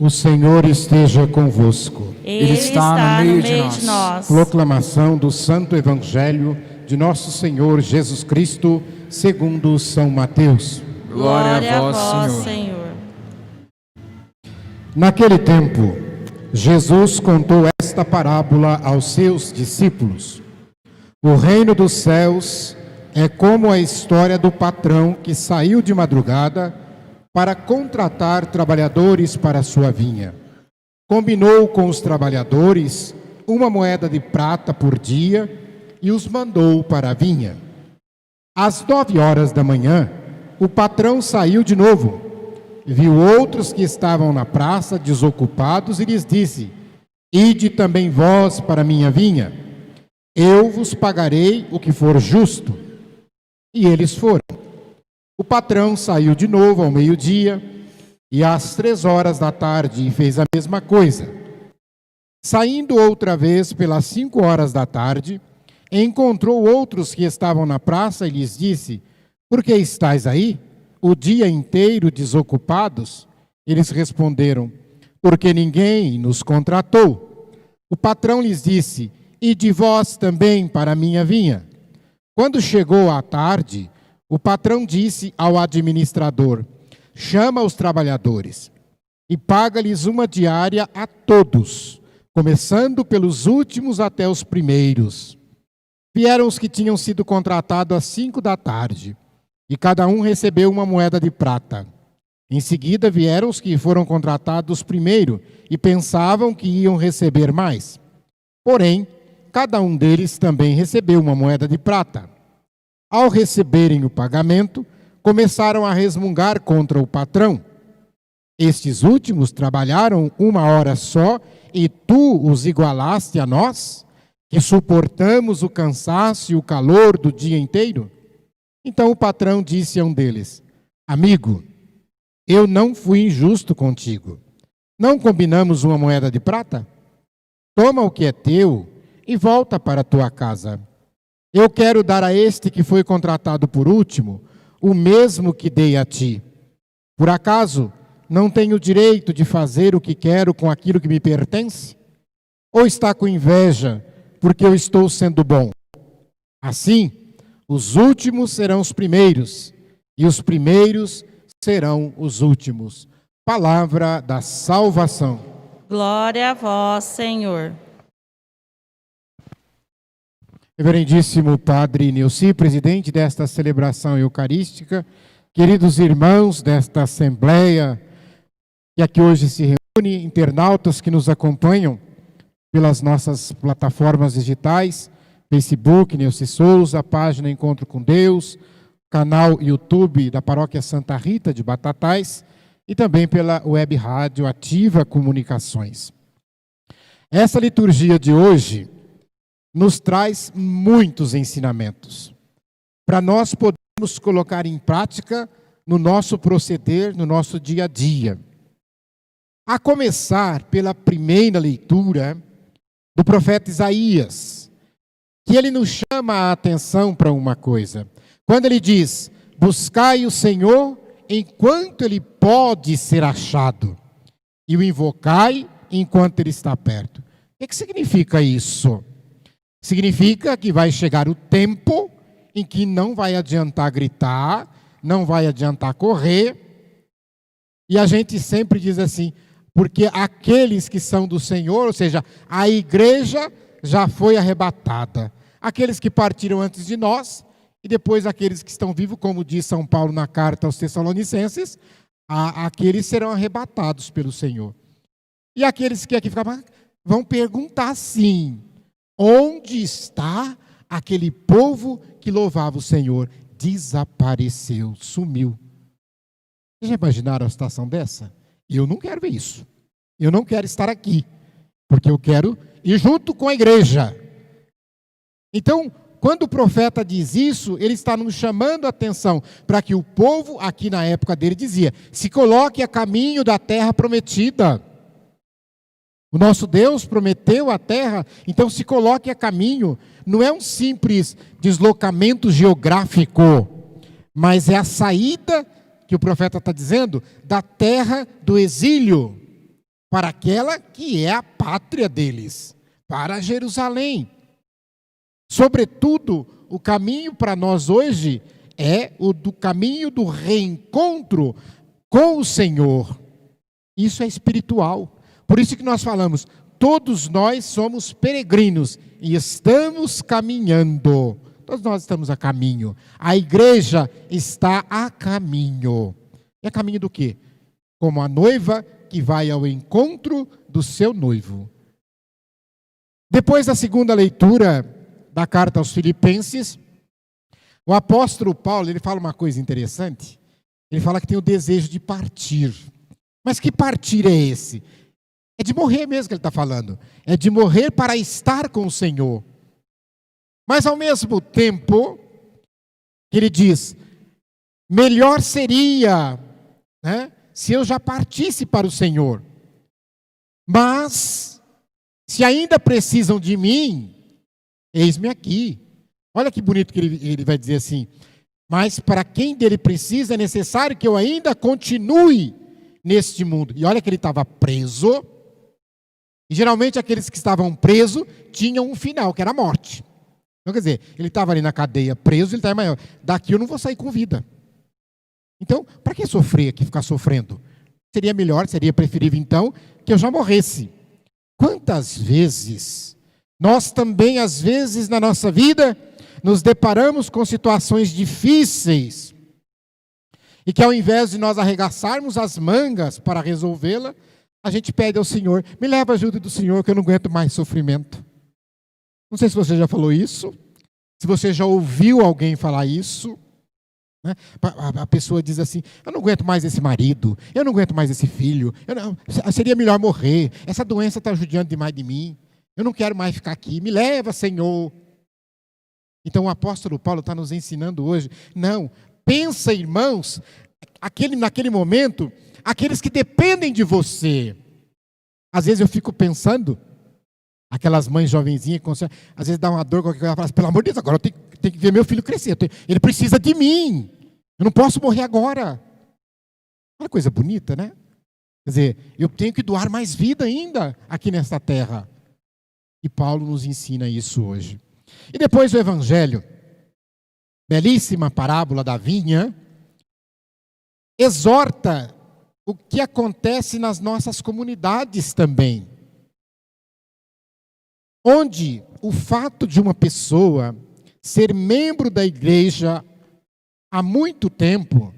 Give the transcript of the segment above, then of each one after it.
O Senhor esteja convosco. Ele está no meio de nós. Proclamação do Santo Evangelho de Nosso Senhor Jesus Cristo, segundo São Mateus. Glória a vós, Senhor. Naquele tempo, Jesus contou esta parábola aos seus discípulos. O reino dos céus é como a história do patrão que saiu de madrugada para contratar trabalhadores para a sua vinha. Combinou com os trabalhadores 1 moeda de prata por dia e os mandou para a vinha. Às 9 horas da manhã, o patrão saiu de novo, viu outros que estavam na praça desocupados e lhes disse: Ide também vós para a minha vinha, eu vos pagarei o que for justo. E eles foram. O patrão saiu de novo ao meio-dia e às 3 horas da tarde fez a mesma coisa. Saindo outra vez pelas 5 horas da tarde, encontrou outros que estavam na praça e lhes disse: Por que estáis aí, o dia inteiro desocupados? Eles responderam: Porque ninguém nos contratou. O patrão lhes disse: Ide vós também para a minha vinha. Quando chegou a tarde, o patrão disse ao administrador: Chama os trabalhadores e paga-lhes uma diária a todos, começando pelos últimos até os primeiros. Vieram os que tinham sido contratados às 5 da tarde, e cada um recebeu 1 moeda de prata. Em seguida vieram os que foram contratados primeiro e pensavam que iam receber mais. Porém, cada um deles também recebeu 1 moeda de prata. Ao receberem o pagamento, começaram a resmungar contra o patrão. Estes últimos trabalharam 1 hora só e tu os igualaste a nós, que suportamos o cansaço e o calor do dia inteiro? Então o patrão disse a um deles: Amigo, eu não fui injusto contigo. Não combinamos 1 moeda de prata? Toma o que é teu e volta para a tua casa. Eu quero dar a este que foi contratado por último o mesmo que dei a ti. Por acaso não tenho direito de fazer o que quero com aquilo que me pertence? Ou está com inveja porque eu estou sendo bom? Assim, os últimos serão os primeiros, e os primeiros serão os últimos. Palavra da salvação. Glória a vós, Senhor. Reverendíssimo Padre Nilci, presidente desta celebração eucarística, queridos irmãos desta Assembleia, que aqui hoje se reúne, internautas que nos acompanham pelas nossas plataformas digitais, Facebook, Nilci Souza, página Encontro com Deus, canal YouTube da Paróquia Santa Rita de Batatais e também pela web rádio Ativa Comunicações. Essa liturgia de hoje nos traz muitos ensinamentos, para nós podermos colocar em prática no nosso proceder, no nosso dia a dia. A começar pela primeira leitura do profeta Isaías, que ele nos chama a atenção para uma coisa. Quando ele diz: buscai o Senhor enquanto ele pode ser achado, e o invocai enquanto ele está perto. O que significa isso? Significa que vai chegar o tempo em que não vai adiantar gritar, não vai adiantar correr. E a gente sempre diz assim: porque aqueles que são do Senhor, ou seja, a igreja já foi arrebatada. Aqueles que partiram antes de nós, e depois aqueles que estão vivos, como diz São Paulo na carta aos Tessalonicenses, aqueles serão arrebatados pelo Senhor. E aqueles que aqui ficam vão perguntar assim: onde está aquele povo que louvava o Senhor? Desapareceu, sumiu. Vocês já imaginaram a situação dessa? Eu não quero ver isso. Eu não quero estar aqui, porque eu quero ir junto com a igreja. Então, quando o profeta diz isso, ele está nos chamando a atenção para que o povo, aqui na época dele, dizia: se coloque a caminho da terra prometida. O nosso Deus prometeu a terra, então se coloque a caminho. Não é um simples deslocamento geográfico, mas é a saída, que o profeta está dizendo, da terra do exílio. para aquela que é a pátria deles, para Jerusalém. Sobretudo, o caminho para nós hoje é o do caminho do reencontro com o Senhor. Isso é espiritual. Por isso que nós falamos, todos nós somos peregrinos e estamos caminhando. Todos nós estamos a caminho. A igreja está a caminho. E a caminho do quê? Como a noiva que vai ao encontro do seu noivo. Depois da segunda leitura da carta aos Filipenses, o apóstolo Paulo, ele fala uma coisa interessante. Ele fala que tem o desejo de partir. Mas que partir é esse? É de morrer mesmo que ele está falando. É de morrer para estar com o Senhor. Mas ao mesmo tempo, ele diz, melhor seria, né, se eu já partisse para o Senhor. Mas, se ainda precisam de mim, eis-me aqui. Olha que bonito que ele vai dizer assim, mas para quem dele precisa é necessário que eu ainda continue neste mundo. E olha que ele estava preso, e geralmente aqueles que estavam presos tinham um final, que era a morte. Então, quer dizer, ele estava ali na cadeia preso, ele estava maior. Daqui eu não vou sair com vida. Então, para que sofrer aqui, ficar sofrendo? Seria melhor, seria preferível então, que eu já morresse. Quantas vezes, nós também, às vezes, na nossa vida, nos deparamos com situações difíceis, e que ao invés de nós arregaçarmos as mangas para resolvê-la, a gente pede ao Senhor, me leva a ajuda do Senhor, que eu não aguento mais sofrimento. Não sei se você já falou isso, se você já ouviu alguém falar isso, né? A pessoa diz assim, eu não aguento mais esse marido, eu não aguento mais esse filho, seria melhor morrer, essa doença está judiando demais de mim, eu não quero mais ficar aqui, me leva, Senhor. Então o apóstolo Paulo está nos ensinando hoje, não, pensa, irmãos, naquele momento, aqueles que dependem de você. Às vezes eu fico pensando, aquelas mães jovenzinhas, às vezes dá uma dor, qualquer coisa, ela fala, pelo amor de Deus, agora eu tenho que ver meu filho crescer, ele precisa de mim, eu não posso morrer agora. Olha que coisa bonita, né? Quer dizer, eu tenho que doar mais vida ainda aqui nesta terra. E Paulo nos ensina isso hoje. E depois o Evangelho, belíssima parábola da vinha, exorta o que acontece nas nossas comunidades também. Onde o fato de uma pessoa ser membro da igreja há muito tempo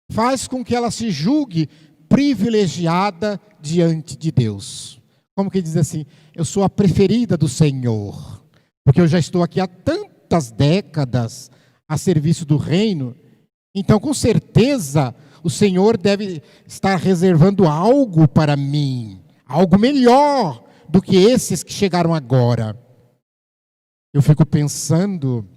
faz com que ela se julgue privilegiada diante de Deus. Como que diz assim, eu sou a preferida do Senhor, porque eu já estou aqui há tantas décadas a serviço do reino, então com certeza o Senhor deve estar reservando algo para mim, algo melhor do que esses que chegaram agora. Eu fico pensando,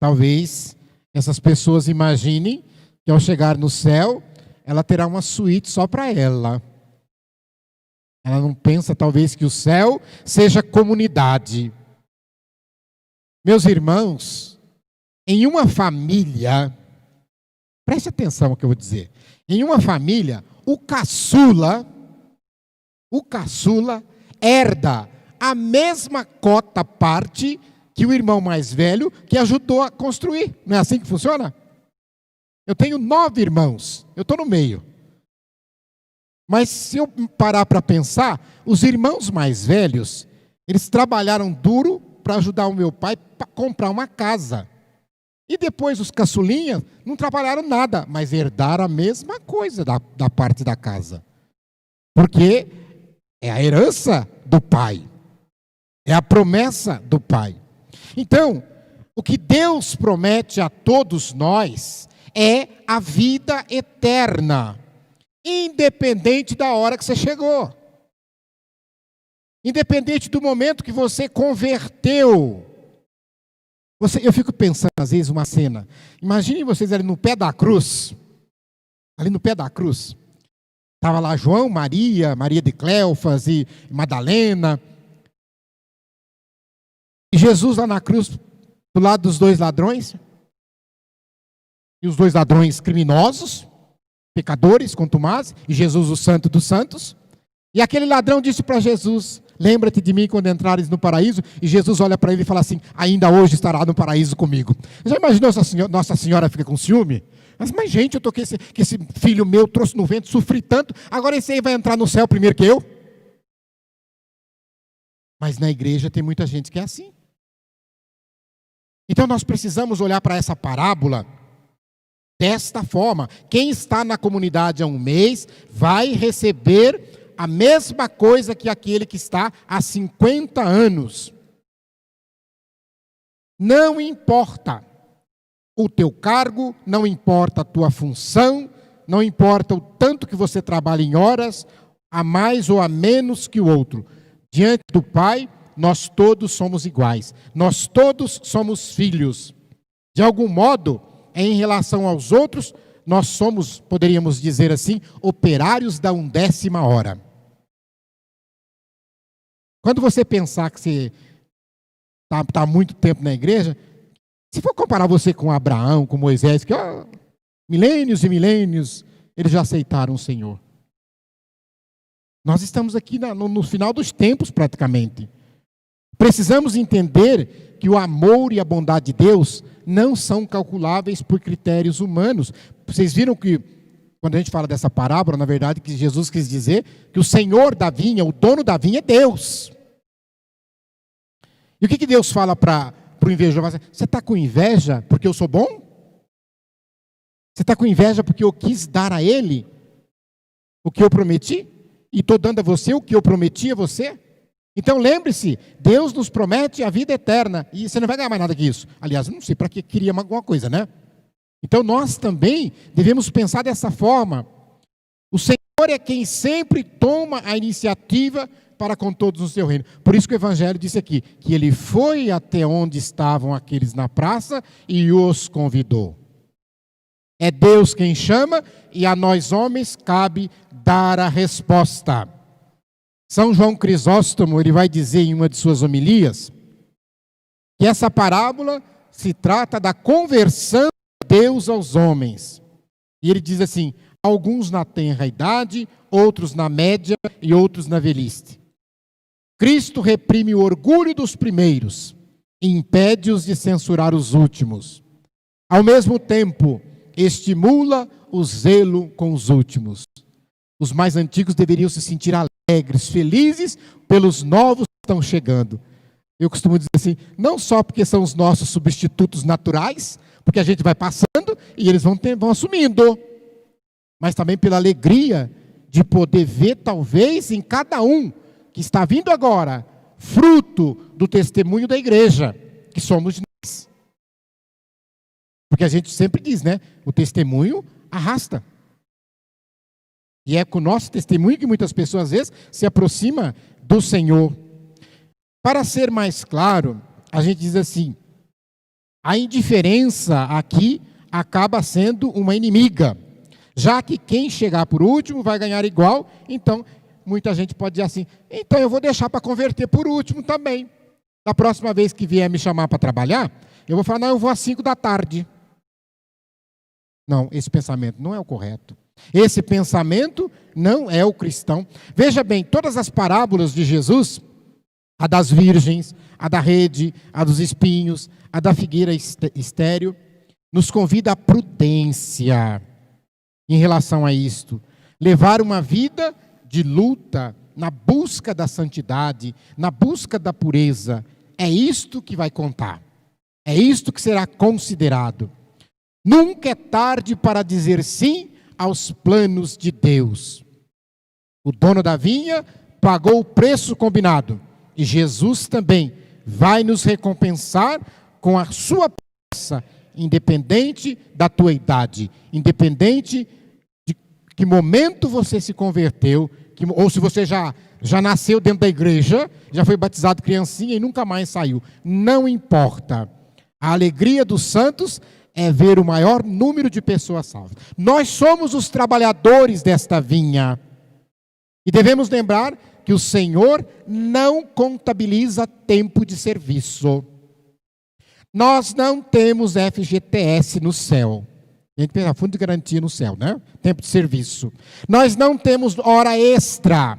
talvez essas pessoas imaginem que ao chegar no céu, ela terá uma suíte só para ela. Ela não pensa talvez que o céu seja comunidade. Meus irmãos, em uma família, preste atenção no que eu vou dizer. Em uma família, o caçula herda a mesma cota parte que o irmão mais velho que ajudou a construir. Não é assim que funciona? Eu tenho 9 irmãos, eu estou no meio. Mas se eu parar para pensar, os irmãos mais velhos, eles trabalharam duro para ajudar o meu pai a comprar uma casa. E depois os caçulinhas não trabalharam nada, mas herdaram a mesma coisa da parte da casa. Porque é a herança do pai. É a promessa do pai. Então, o que Deus promete a todos nós é a vida eterna. Independente da hora que você chegou. Independente do momento que você converteu. Eu fico pensando, às vezes, uma cena. Imaginem vocês ali no pé da cruz. Ali no pé da cruz. Estava lá João, Maria de Cleofas e Madalena. E Jesus lá na cruz, do lado dos 2 ladrões. E os 2 ladrões criminosos, pecadores, contumazes, e Jesus o santo dos santos. E aquele ladrão disse para Jesus: lembra-te de mim quando entrares no paraíso. E Jesus olha para ele e fala assim: ainda hoje estará no paraíso comigo. Já imaginou se Nossa Senhora fica com ciúme? Mas gente, eu tô que esse filho meu trouxe no vento, sofri tanto, agora esse aí vai entrar no céu primeiro que eu? Mas na igreja tem muita gente que é assim. Então nós precisamos olhar para essa parábola desta forma. Quem está na comunidade há um mês vai receber a mesma coisa que aquele que está há 50 anos. Não importa o teu cargo, não importa a tua função, não importa o tanto que você trabalha em horas, a mais ou a menos que o outro. Diante do Pai, nós todos somos iguais. Nós todos somos filhos. De algum modo, em relação aos outros, nós somos, poderíamos dizer assim, operários da 1/10 hora. Quando você pensar que você está há muito tempo na igreja, se for comparar você com Abraão, com Moisés, que milênios e milênios, eles já aceitaram o Senhor. Nós estamos aqui no final dos tempos, praticamente. Precisamos entender que o amor e a bondade de Deus não são calculáveis por critérios humanos. Vocês viram que, quando a gente fala dessa parábola, na verdade, que Jesus quis dizer que o Senhor da vinha, o dono da vinha é Deus. E o que Deus fala para o invejoso? Você está com inveja porque eu sou bom? Você está com inveja porque eu quis dar a ele o que eu prometi? E estou dando a você o que eu prometi a você? Então lembre-se, Deus nos promete a vida eterna. E você não vai ganhar mais nada que isso. Aliás, eu não sei para que queria alguma coisa, né? Então nós também devemos pensar dessa forma. O Senhor é quem sempre toma a iniciativa para com todos no seu reino. Por isso que o Evangelho disse aqui, que ele foi até onde estavam aqueles na praça e os convidou. É Deus quem chama e a nós homens cabe dar a resposta. São João Crisóstomo, ele vai dizer em uma de suas homilias, que essa parábola se trata da conversão de Deus aos homens. E ele diz assim, alguns na tenra idade, outros na média e outros na velhice. Cristo reprime o orgulho dos primeiros e impede-os de censurar os últimos. Ao mesmo tempo, estimula o zelo com os últimos. Os mais antigos deveriam se sentir alegres, felizes pelos novos que estão chegando. Eu costumo dizer assim, não só porque são os nossos substitutos naturais, porque a gente vai passando e eles vão assumindo, mas também pela alegria de poder ver, talvez, em cada um que está vindo agora, fruto do testemunho da igreja, que somos nós. Porque a gente sempre diz, né? O testemunho arrasta. E é com o nosso testemunho que muitas pessoas, às vezes, se aproximam do Senhor. Para ser mais claro, a gente diz assim, a indiferença aqui acaba sendo uma inimiga, já que quem chegar por último vai ganhar igual, então muita gente pode dizer assim, então eu vou deixar para converter por último também. Da próxima vez que vier me chamar para trabalhar, eu vou falar, não, eu vou às 5 da tarde. Não, esse pensamento não é o correto. Esse pensamento não é o cristão. Veja bem, todas as parábolas de Jesus, a das virgens, a da rede, a dos espinhos, a da figueira estéril, nos convida à prudência em relação a isto. Levar uma vida de luta na busca da santidade, na busca da pureza. É isto que vai contar. É isto que será considerado. Nunca é tarde para dizer sim aos planos de Deus. O dono da vinha pagou o preço combinado. E Jesus também vai nos recompensar com a sua promessa, independente da tua idade, independente de que momento você se converteu, ou se você já nasceu dentro da igreja, já foi batizado criancinha e nunca mais saiu. Não importa. A alegria dos santos é ver o maior número de pessoas salvas. Nós somos os trabalhadores desta vinha. E devemos lembrar que o Senhor não contabiliza tempo de serviço. Nós não temos FGTS no céu. A gente pensa, fundo de garantia no céu, né? Tempo de serviço. Nós não temos hora extra.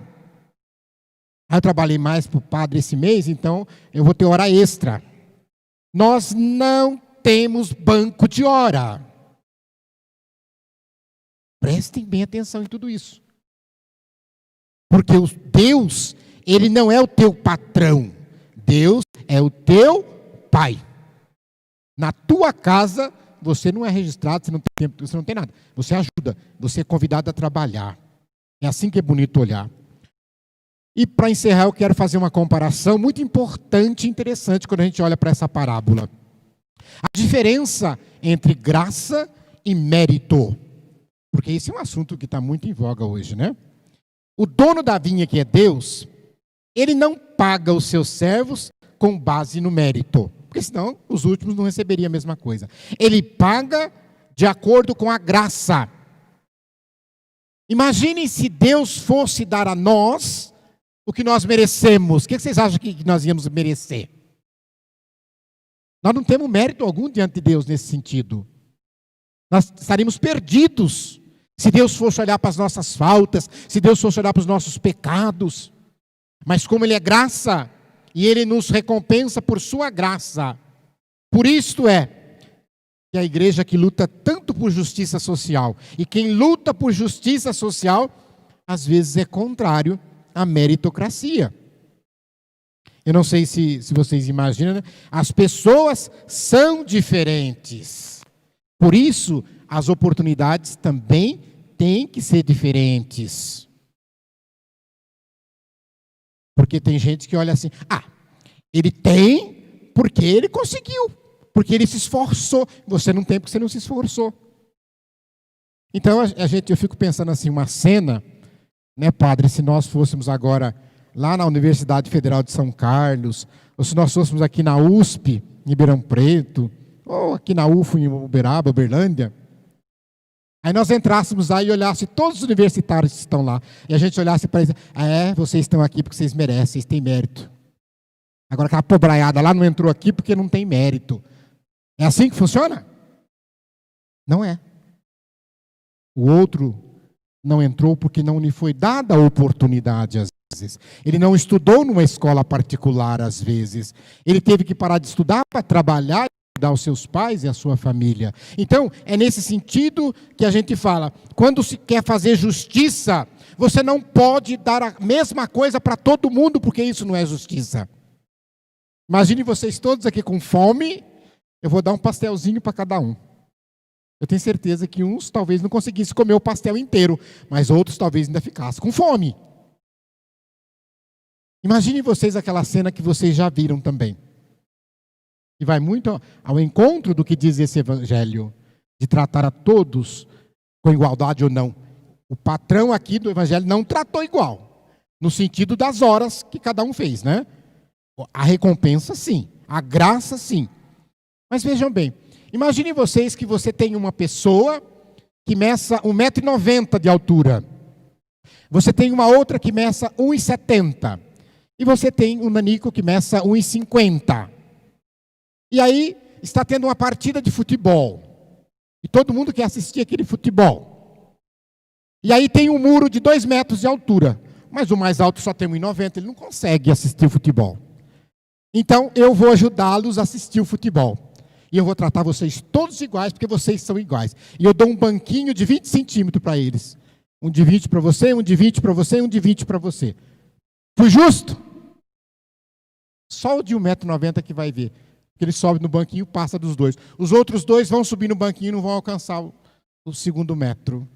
Eu trabalhei mais para o padre esse mês, então eu vou ter hora extra. Nós não temos banco de hora. Prestem bem atenção em tudo isso. Porque Deus, Ele não é o teu patrão. Deus é o teu pai. Na tua casa, você não é registrado, você não tem tempo, você não tem nada. Você ajuda, você é convidado a trabalhar. É assim que é bonito olhar. E para encerrar, eu quero fazer uma comparação muito importante e interessante quando a gente olha para essa parábola. A diferença entre graça e mérito. Porque esse é um assunto que está muito em voga hoje, né? O dono da vinha, que é Deus, ele não paga os seus servos com base no mérito. Porque senão os últimos não receberiam a mesma coisa. Ele paga de acordo com a graça. Imaginem se Deus fosse dar a nós o que nós merecemos. O que vocês acham que nós íamos merecer? Nós não temos mérito algum diante de Deus nesse sentido. Nós estaríamos perdidos se Deus fosse olhar para as nossas faltas, se Deus fosse olhar para os nossos pecados. Mas como Ele é graça, e Ele nos recompensa por sua graça, por isto é que a igreja que luta tanto por justiça social, e quem luta por justiça social, às vezes é contrário à meritocracia. Eu não sei se vocês imaginam, né? As pessoas são diferentes. Por isso, as oportunidades também têm que ser diferentes. Porque tem gente que olha assim, ele tem porque ele conseguiu, porque ele se esforçou. Você não tem porque você não se esforçou. Então, eu fico pensando assim, uma cena, né, padre, se nós fôssemos agora lá na Universidade Federal de São Carlos, ou se nós fôssemos aqui na USP, em Ribeirão Preto, ou aqui na UFO, em Uberaba, Uberlândia, aí nós entrássemos lá e olhássemos todos os universitários que estão lá, e a gente olhasse para eles, vocês estão aqui porque vocês merecem, vocês têm mérito. Agora aquela pobraiada lá não entrou aqui porque não tem mérito. É assim que funciona? Não é. O outro não entrou porque não lhe foi dada a oportunidade, às vezes. Ele não estudou numa escola particular, às vezes. Ele teve que parar de estudar para trabalhar e ajudar os seus pais e a sua família. Então, é nesse sentido que a gente fala, quando se quer fazer justiça, você não pode dar a mesma coisa para todo mundo, porque isso não é justiça. Imagine vocês todos aqui com fome, eu vou dar um pastelzinho para cada um. Eu tenho certeza que uns talvez não conseguissem comer o pastel inteiro, mas outros talvez ainda ficassem com fome. Imagine vocês aquela cena que vocês já viram também. E vai muito ao encontro do que diz esse evangelho, de tratar a todos com igualdade ou não. O patrão aqui do evangelho não tratou igual, no sentido das horas que cada um fez, né? A recompensa sim, a graça sim. Mas vejam bem, imaginem vocês que você tem uma pessoa que meça 1,90 m de altura. Você tem uma outra que meça 1,70 m. E você tem um nanico que meça 1,50 m. E aí está tendo uma partida de futebol. E todo mundo quer assistir aquele futebol. E aí tem um muro de 2 metros de altura. Mas o mais alto só tem 1,90 m, ele não consegue assistir o futebol. Então eu vou ajudá-los a assistir o futebol. E eu vou tratar vocês todos iguais, porque vocês são iguais. E eu dou um banquinho de 20 centímetros para eles. Um de 20 para você, um de 20 para você e um de 20 para você. Fui justo? Só o de 1,90 m que vai ver. Porque ele sobe no banquinho e passa dos dois. Os outros dois vão subir no banquinho e não vão alcançar o segundo metro.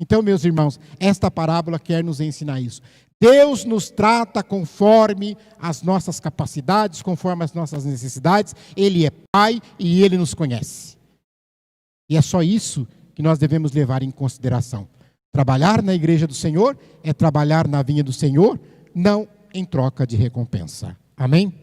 Então, meus irmãos, esta parábola quer nos ensinar isso. Deus nos trata conforme as nossas capacidades, conforme as nossas necessidades. Ele é Pai e Ele nos conhece. E é só isso que nós devemos levar em consideração. Trabalhar na igreja do Senhor é trabalhar na vinha do Senhor, não em troca de recompensa. Amém?